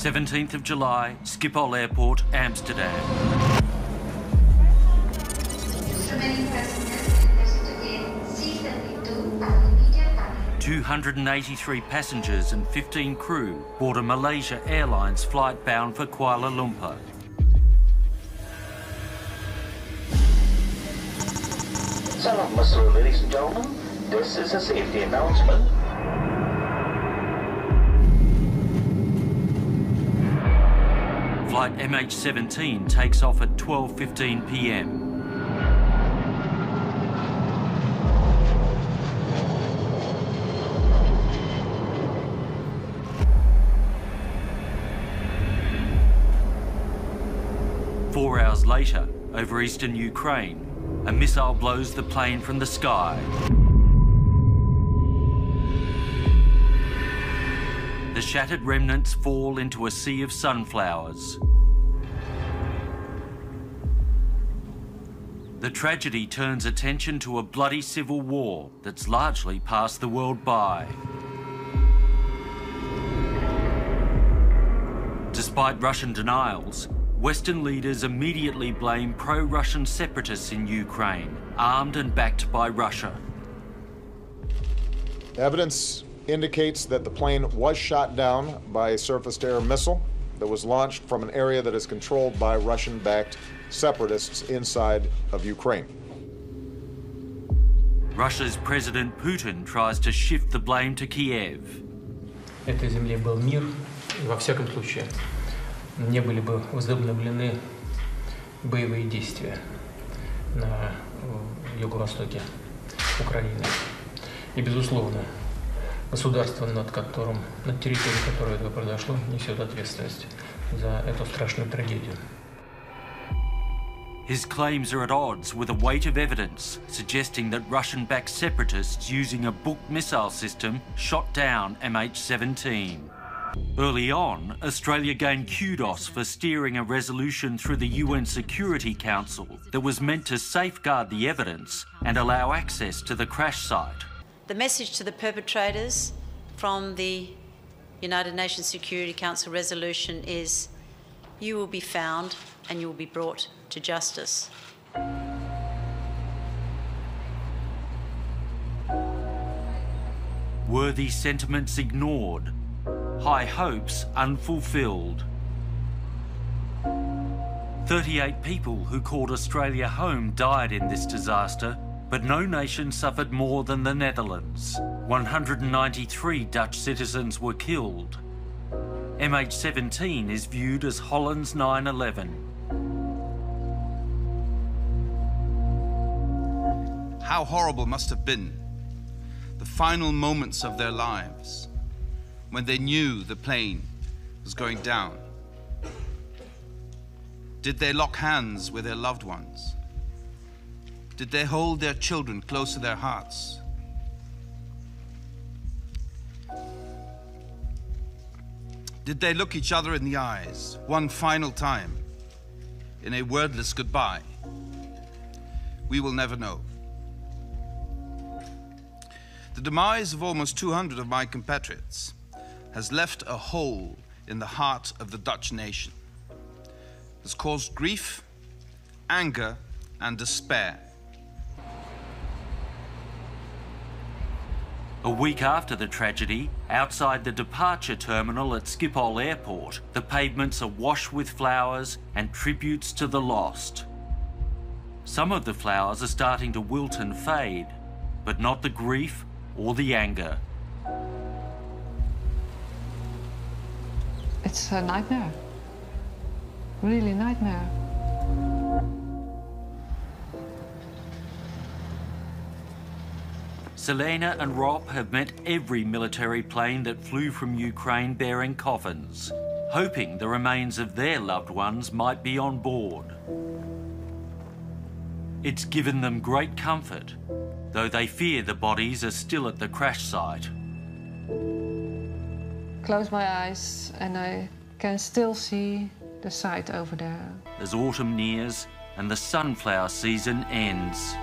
17th of July, Schiphol Airport, Amsterdam. Remaining passengers requested again C72 and immediate landing. 283 passengers and 15 crew board a Malaysia Airlines flight bound for Kuala Lumpur. Salam Masur, ladies and gentlemen. This is a safety announcement. Flight MH17 takes off at 12:15 p.m. Four hours later, over eastern Ukraine, a missile blows the plane from the sky. The shattered remnants fall into a sea of sunflowers. The tragedy turns attention to a bloody civil war that's largely passed the world by. Despite Russian denials, Western leaders immediately blame pro-Russian separatists in Ukraine, armed and backed by Russia. Evidence indicates that the plane was shot down by a surface-to-air missile that was launched from an area that is controlled by Russian-backed separatists inside of Ukraine. Russia's President Putin tries to shift the blame to Kiev. Этой земле был мир, и во всяком случае не были бы возобновлены боевые действия на юго-востоке Украины. И, безусловно, государство, над территорией которой это произошло, несет ответственность за эту страшную трагедию. His claims are at odds with a weight of evidence suggesting that Russian-backed separatists using a Buk missile system shot down MH17. Early on, Australia gained kudos for steering a resolution through the UN Security Council that was meant to safeguard the evidence and allow access to the crash site. The message to the perpetrators from the United Nations Security Council resolution is, you will be found and you will be brought to justice. Worthy sentiments ignored, high hopes unfulfilled. 38 people who called Australia home died in this disaster, but no nation suffered more than the Netherlands. 193 Dutch citizens were killed. MH17 is viewed as Holland's 9/11. How horrible must have been the final moments of their lives when they knew the plane was going down. Did they lock hands with their loved ones? Did they hold their children close to their hearts? Did they look each other in the eyes one final time in a wordless goodbye? We will never know. The demise of almost 200 of my compatriots has left a hole in the heart of the Dutch nation. It has caused grief, anger, and despair. A week after the tragedy, outside the departure terminal at Schiphol Airport, the pavements are washed with flowers and tributes to the lost. Some of the flowers are starting to wilt and fade, but not the grief or the anger. It's a nightmare. Really nightmare. Selena and Rob have met every military plane that flew from Ukraine bearing coffins, hoping the remains of their loved ones might be on board. It's given them great comfort, though they fear the bodies are still at the crash site. Close my eyes and I can still see the site over there. As autumn nears and the sunflower season ends.